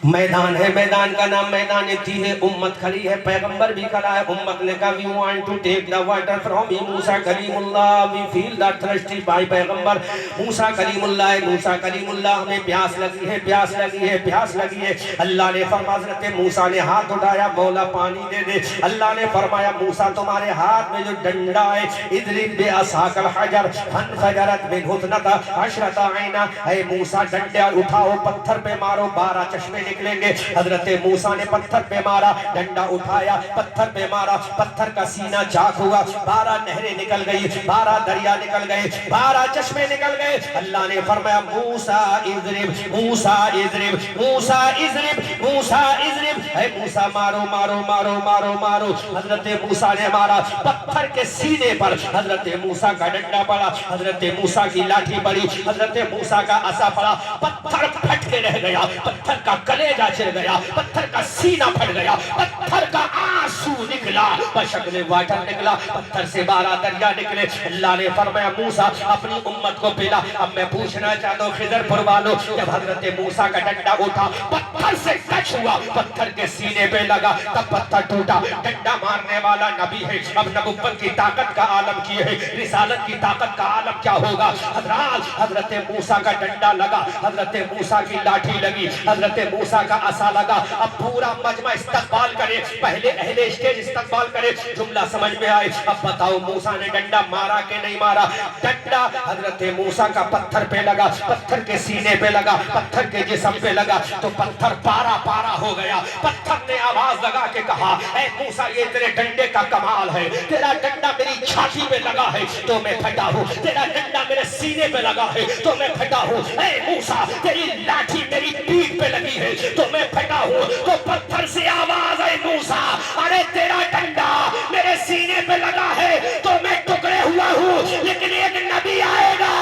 मैदान है, मैदान का नाम मैदान टी है। उम्मत खड़ी है, पैगंबर भी खड़ा है। उम्मत ने कहा we want to take the water from you Musa Kalimullah, we feel the thirsty by पैगंबर मूसा कलीमुल्लाह। मूसा कलीमुल्लाह, हमें प्यास लगी है, प्यास लगी है, प्यास लगी है। अल्लाह ने फरमाया, हज़रत मूसा ने हाथ उठाया, मौला पानी दे दे। अल्लाह ने फरमाया मूसा तुम्हारे हाथ में जो डंडा है, इद्रिब बिअसाकल हजर फनफजरत मिनहु इस्नता अशरता ऐना। ऐ मूसा डंडा उठाओ, पत्थर पे मारो, 12 चश्मे निकलेंगे। हजरत मूसा ने पत्थर पे मारा, डंडा उठाया, पत्थर पे मारा, पत्थर का सीना चाक हुआ, 12 नहरें निकल गई, 12 दरिया निकल गए, 12 चश्मे निकल गए। अल्लाह ने फरमाया मूसा इज़रिब, मूसा इज़रिब, मूसा इज़रिब, मूसा इज़रिब। ऐ मूसा मारो मारो मारो मारो मारो। हजरत मूसा ने मारा, पत्थर के सीने पर हजरत मूसा का डंडा पड़ा, हजरत मूसा की लाठी पड़ी, हजरत मूसा का असा पड़ा, पत्थर फट के रह गया, पत्थर का कलेजा चिर गया, पत्थर का सीना फट गया, पत्थर का आंसू निकला, बशक्ल वाटर निकला, पत्थर से 12 दरिया निकले। अल्लाह ने फरमाया मूसा अपनी उम्मत को पिला। अब मैं पूछना चाहता हूँ खिजरपुर वालों, जब हजरत मूसा का डंडा उठा, पत्थर से टच हुआ, पत्थर के सीने पे लगा, तब पत्थर टूटा। डंडा मारने वाला नबी है, अब नबुव्वत की ताकत का आलम की है, रिसालत की ताकत का आलम क्या होगा। हजरत मूसा का डंडा लगा, हजरत मूसा की लाठी लगी, हजरत मूसा का असा लगा। अब पूरा मजमा इस्तकबाल करे, पहले अहले स्टेज इस्तकबाल करे, जुमला समझ में आए। अब बताओ मूसा ने डंडा मारा कि नहीं मारा? डंडा हजरत मूसा का पत्थर पे लगा, पत्थर के सीने पे लगा, पत्थर के जिस्म पे लगा, तो पत्थर पत्थर पारा पारा हो गया। पत्थर ने आवाज लगा के कहा, ऐ मूसा ये तेरे डंडे का कमाल है, तेरा डंडा मेरी छाती पे लगा है तो मैं फटा हूँ, तेरा डंडा मेरे सीने पे लगा है तो मैं फटा हूँ। ऐ मूसा तेरी लाठी मेरी पीठ पे लगी है तो मैं फटा हूँ। तो पत्थर से आवाज आई, मूसा अरे तेरा डंडा मेरे सीने पे लगा है तो मैं टुकड़े हुआ हूँ, लेकिन एक नबी आएगा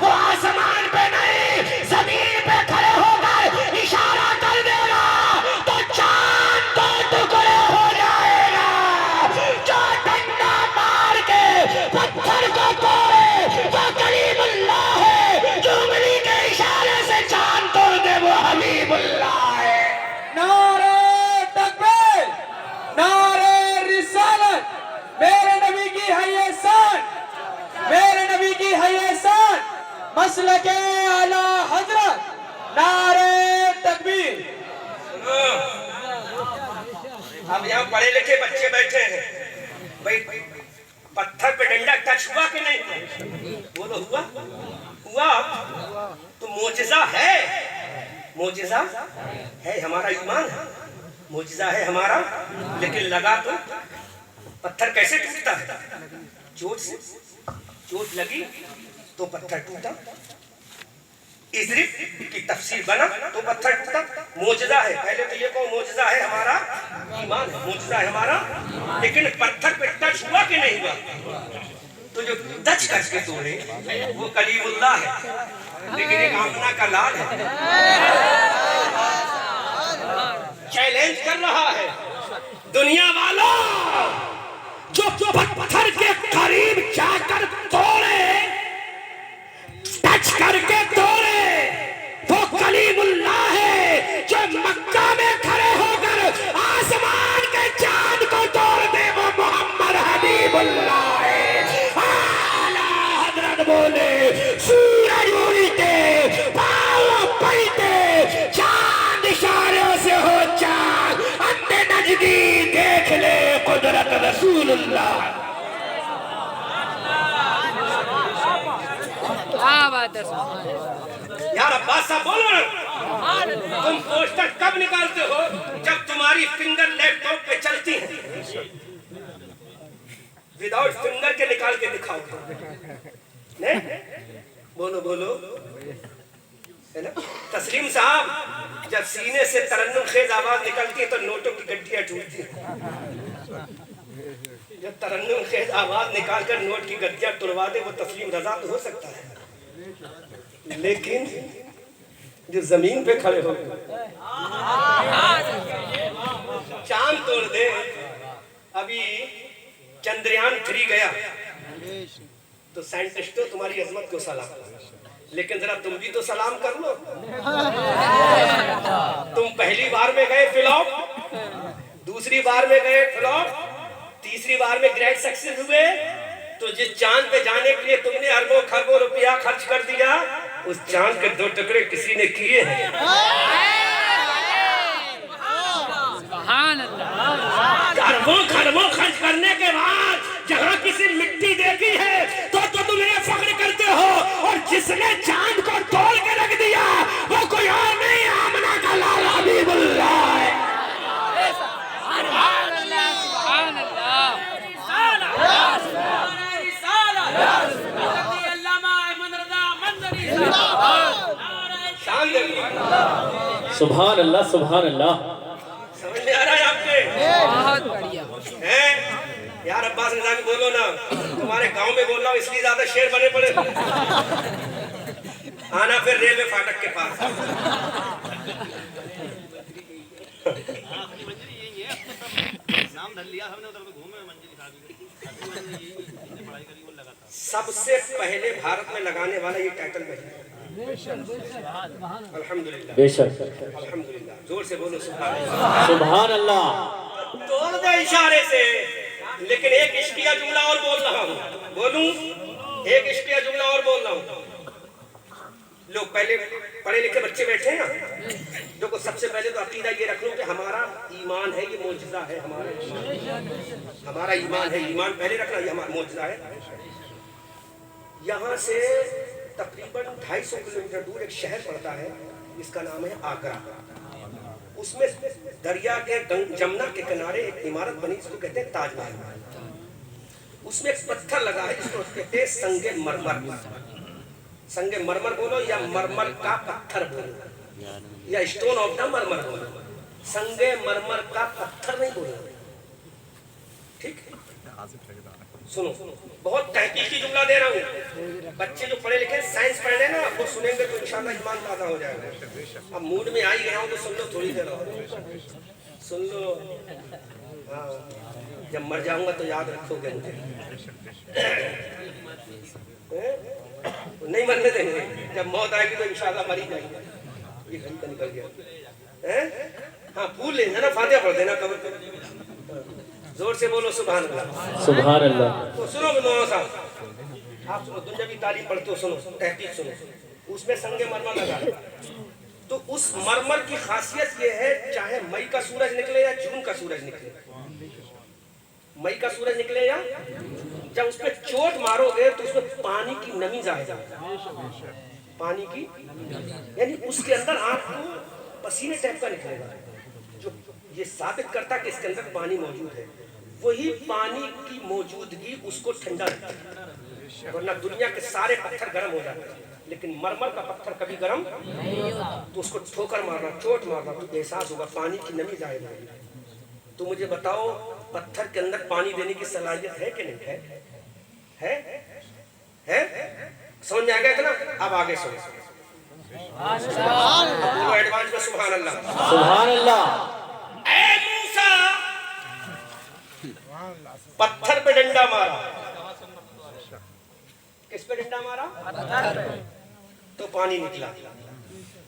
वो आसमान पे नहीं जमीन पे खड़े होकर इशारा कर देगा तो चांद तो टुकड़े हो जाएगा। जो डंडा मार के पत्थर को तोड़े वो कलीमुल्लाह है, जो उंगली के इशारे से चांद तोड़ दे वो हबीबुल्लाह है। नारे तकबीर, नारे रिसालत, मेरे नबी की है ये शान, मेरे नबी की है ये शान, मसलके आला हजरत, नारे तकबीर। अब यहाँ पढ़े लिखे बच्चे बैठे हैं भाई, पत्थर पे डंडा टच हुआ कि नहीं? बोलो हुआ? हुआ तो मोजिजा है, मोजिजा है, हमारा ईमान है, मोजिजा है हमारा। लेकिन लगा तो पत्थर कैसे टूटता है? चोट से, चोट लगी तो पत्थर टूटा, इजरिब की तफसीर बना तो पत्थर टूटा। मोजिजा है, पहले तो ये कहो मोजिजा है हमारा ईमान है, मोजिजा है हमारा। लेकिन पत्थर पे टच हुआ कि नहीं हुआ? तो जो टच करके तोड़े वो कलीमुल्लाह है, लेकिन एक आमना का लाल है। चैलेंज कर रहा है दुनिया वालों, जो पत्थर के करीब जाकर तोड़े, टच करके तोड़े, वो कलीमुल्लाह है। जो मक्का में खड़े होकर आसमान के चांद को तोड़ दे वो मोहम्मद हबीबुल्लाह है। आला हजरत बोले, सूरज उड़ते पाँव पड़ते, चांद इशारों से हो चांद, अंधे नजदीक देख ले कुदरत रसूलुल्लाह। क्या बात है यार अब्बास साहब बोलो ना, तुम पोस्टर कब निकालते हो? जब तुम्हारी फिंगर लैपटॉप पे चलती है, विदाउट फिंगर के निकाल के दिखाओ। नहीं बोलो बोलो, है ना? तस्लीम साहब, जब सीने से तरन्नुम खेज आवाज निकलती है तो नोटों की गड्डियां टूटती हैं। जब तरन्नुम खेज आवाज निकालकर नोट की गड्डियां तुड़वा दे वो तस्लीम रजा तो हो सकता है, लेकिन जो जमीन पे खड़े हो चांद तोड़ दे। अभी चंद्रयान 3 गया तो साइंटिस्टों तुम्हारी अजमत को सलाम, लेकिन जरा तुम भी तो सलाम कर लो। तुम पहली बार में गए फ्लॉप, दूसरी बार में गए फ्लॉप, तीसरी बार में ग्रेट सक्सेस हुए। तो जिस चांद पे जाने के लिए तुमने अरबों खरबों रुपया खर्च कर दिया, उस चांद के 2 टुकड़े किसी ने किए हैं। अरबों खरबों खर्च करने के बाद जहाँ किसी मिट्टी देखी है तो तुम ये फख्र करते हो, और जिसने चांद को तोड़ के रख दिया वो कोई और नहीं, आमना का लाल हबीबुल्लाह है। सुभान अल्लाह, सुभान अल्लाह। समझ में आ रहा है आपके? बहुत बढ़िया हैं यार अब्बास निजामी बोलो ना, तुम्हारे गांव में बोल रहा हूँ इसलिए ज्यादा शेर बने पड़े। आना फिर रेलवे फाटक के पास। सबसे पहले भारत में लगाने वाला ये टाइटल में है। अल्हम्दुलिल्लाह, बेशक, अल्हम्दुलिल्लाह, जोर से बोलो सुभान अल्लाह। सुभान अल्लाह। तोड़ दे इशारे से। लेकिन एक इश्किया जुमला और बोल रहा हूँ, बोलूं? एक इश्किया जुमला और बोल रहा हूँ। लोग पहले पढ़े लिखे बच्चे बैठे हैं ना, देखो सबसे पहले तो अकीदा ये रख लो कि हमारा ईमान है, ये मोजिजा है हमारा ईमान है। ईमान पहले रखना, ये हमारा मोजिजा है। यहाँ से तकरीबन 250 किलोमीटर दूर एक शहर पड़ता है, इसका नाम है आगरा। उसमें दरिया के जमुना के किनारे एक इमारत बनी जिसको कहते हैं ताजमहल। उसमें एक पत्थर लगा है जिसको कहते हैं संगे मरमर। संगे मरमर बोलो या मरमर का पत्थर बोलो या स्टोन ऑफ द मरमर बोलो, संगे मरमर का पत्थर नहीं बोलो। ठीक है, सुनो, बहुत तहकीकी जुमला दे रहा हूँ। बच्चे जो पढ़े लिखे साइंस पढ़ रहे ना, वो सुनेंगे तो इंशाल्लाह ईमान ताज़ा हो जाएगा। अब मूड में आ ही गया हूँ तो सुन लो, थोड़ी देर और सुन लो। हाँ, जब मर जाऊंगा तो याद रखोगे मुझे। नहीं मरने देंगे, जब मौत आएगी तो इंशाल्लाह मर ही जाएंगे। ये घंटा निकल गया। हाँ, फूल ले जाना, फातिहा पढ़ देना कब्र पे। जोर से बोलो सुभान अल्लाह। सुभान अल्लाह। तो सुनो मौलाना साहब, आप सुनो, दुनियावी तारीफ पढ़ते हो, सुनो, तहकीक सुनो। उसमें संगे मरमर लगा है, तो उस मरमर की खासियत ये है, चाहे मई का सूरज निकले या जून का सूरज निकले, मई का सूरज निकले या, जब उस पर चोट मारोगे तो उसमें पानी की नमी जाएगा, पानी की, यानी उसके अंदर आपको पसीने टाइप का निकलेगा, जो ये साबित करता कि इसके अंदर पानी मौजूद है। वही पानी की मौजूदगी उसको ठंडा रखती है, वरना दुनिया के सारे पत्थर गर्म हो जाते हैं, लेकिन मरमर का पत्थर कभी गर्म नहीं होता। तो उसको ठोकर मारना, चोट मारना, तो एहसास होगा पानी की नमी जाएगी। तो मुझे बताओ, पत्थर के अंदर पानी देने की सलाहियत है कि नहीं है? है? समझ में आ गया ना? अब आगे सुनो, बोलो एडवांस में सुभान अल्लाह। सुभान अल्लाह। ऐ मूसा, पत्थर पे डंडा मारा। किस पे डंडा मारा? तो पानी निकला।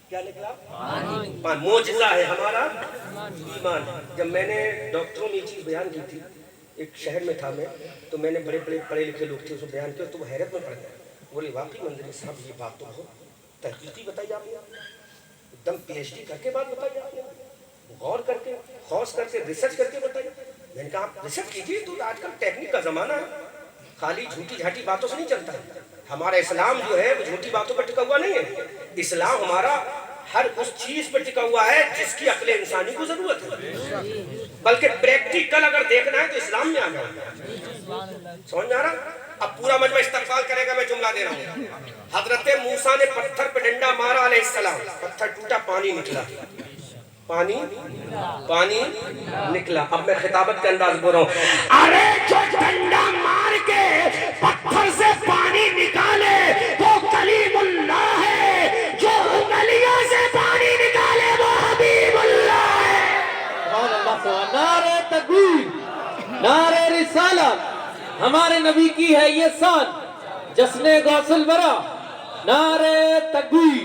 क्या निकला? पानी। मोजज़ा है हमारा ईमान। जब मैंने डॉक्टरों में ये चीज बयान की थी, एक शहर में था मैं, तो मैंने बड़े बड़े पढ़े लिखे लोग थे, उसको बयान किया तो वो हैरत में पड़ गए। बोले वाकई मंदिर साहब, ये बात तो बहुत तहकीकी बताई आपने, एकदम PhD करके बात बताई आपने, गौर करके, खौस करके, रिसर्च करके बताइए। मैंने कहा आप रिसर्च कीजिए, तो आजकल टेक्निक का जमाना है, खाली झूठी झाटी बातों से नहीं चलता है। हमारा इस्लाम जो है वो झूठी बातों पर टिका हुआ नहीं है। इस्लाम हमारा हर उस चीज पर टिका हुआ है जिसकी अक्ले इंसानी को जरूरत है, बल्कि प्रैक्टिकल अगर देखना है तो इस्लाम में आ गया। समझ में आ रहा? अब पूरा मजमा इस्तकबाल करेगा, मैं जुमला दे रहा हूँ। हजरत मूसा ने पत्थर पे डंडा मारा अलैहिस्सलाम, पत्थर टूटा, पानी निकला, पानी निकला। अब मैं खिताबत के अंदाज बोल रहा हूँ, अरे जो डंडा मार के पत्थर से पानी निकाले वो कलीमुल्लाह है, जो उंगलियों से पानी निकाले वो हबीबुल्लाह है। सुभान अल्लाह। नारे तकबीर, नारे रिसालत, हमारे नबी की है ये शान, जश्ने गौसल बरा, नारे तकबीर।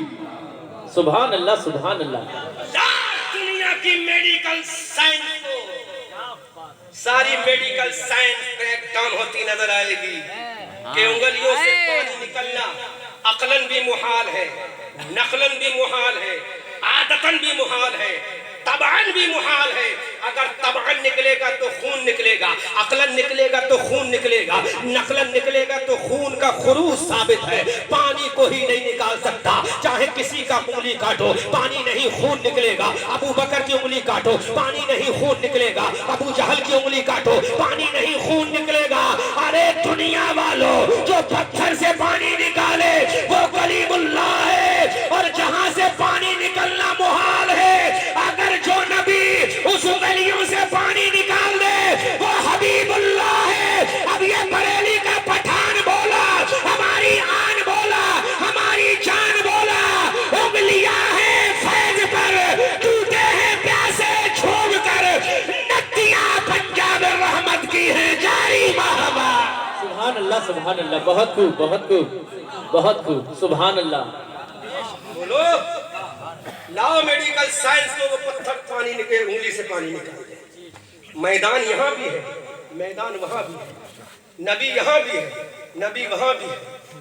सुभान अल्लाह, सुभान अल्लाह। दुनिया की मेडिकल साइंस को, सारी मेडिकल साइंस ब्रेक डाउन होती नजर आएगी कि उंगलियों से पानी निकलना अकलन भी मुहाल है, नकलन भी मुहाल है, आदतन भी मुहाल है, तबान भी मुहाल है। अगर तबान निकलेगा तो खून निकलेगा, अकलन निकलेगा तो खून निकलेगा, नकलन निकलेगा तो खून का खुरूज साबित है। पानी को ही नहीं निकाल सकता, चाहे किसी का उंगली काटो पानी नहीं, खून निकलेगा। अबू बकर की उंगली काटो पानी नहीं, खून निकलेगा। अबू जहल की उंगली काटो पानी नहीं, खून निकलेगा। अरे दुनिया वालों, जो पत्थर से पानी निकाले वो कलीमुल्लाह है, और जहां से पानी निकलना मुहाल है, अगर जो नबी उस उंगलियों से पानी निकाल दे वो हबीबुल्लाह है। अब ये बरेली का पठान बोला, हमारी आन बोला, हमारी जान बोला, उंगलियां हैं फैज पर, टूटे हैं प्यासे छोड़ कर, नदियां पंजाब रहमत की है जारी महबा। सुभान अल्लाह, सुभान अल्लाह। बहुत खूब, बहुत खूब, बहुत खूब। सुभान अल्लाह। बोलो, लाओ मेडिकल साइंस को, वो पत्थर पानी निकले, उंगली से पानी निकाले। मैदान यहाँ भी है, मैदान वहाँ भी है, नबी यहाँ भी है, नबी वहाँ भी है,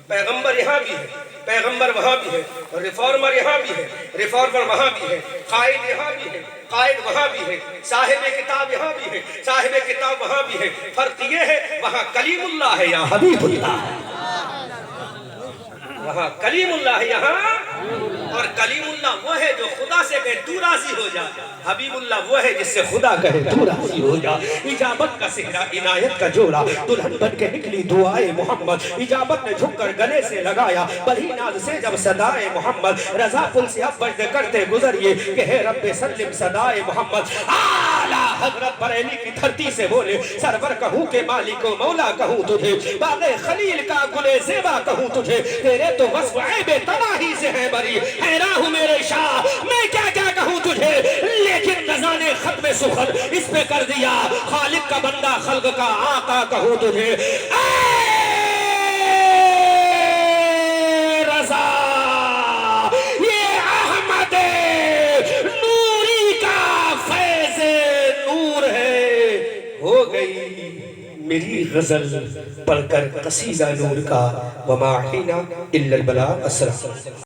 पैगंबर यहाँ भी है, पैगंबर वहाँ भी है, रिफॉर्मर यहाँ भी है, रिफॉर्मर वहाँ भी है, कायद यहाँ भी है, कायद वहाँ भी है, साहिब किताब यहाँ भी है, साहिब किताब वहाँ भी है। फर्क ये है, वहाँ कलीमुल्लाह है, यहाँ हबीबुल्लाह है। वहाँ कलीमुल्लाह है, यहाँ और कलीमुल्लाह वो है जो खुदा से कहे तू राजी हो जा, हबीबुल्लाह वो है जिससे खुदा कहे तू राजी हो जा। इजाबत का सेहरा इनायत का जोड़ा, दुल्हन बन के निकली दुआए मोहम्मद, इजाबत ने झुककर गले से लगाया बड़ी नाज से जब सदाए मोहम्मद, रजा पुल से अब बजदे करते गुजरिए कि हे रब्बे सल्लिम सदाए मोहम्मद। आला हजरत बरेली की धरती से बोले सरवर कहूँ के मालिक को मौला कहूँ तुझे, बादे खलील का गुले ज़ेबा कहूँ तुझे, तेरे तो वस्फ़ ऐबे तबाही से है बरी, हैरान हूँ मेरे शाह मैं क्या क्या कहूँ तुझे, लेकिन रज़ा ने खत्म सुखद इस पे कर दिया, खालिक का बंदा खल्क का आका कहूँ तुझे। रज़ा ये अहमद नूरी का फैज़ नूर है, हो गई मेरी गजल पढ़कर कसीदा नूर का, वमा अलीना इल्लल बलाग। अस्सलाम।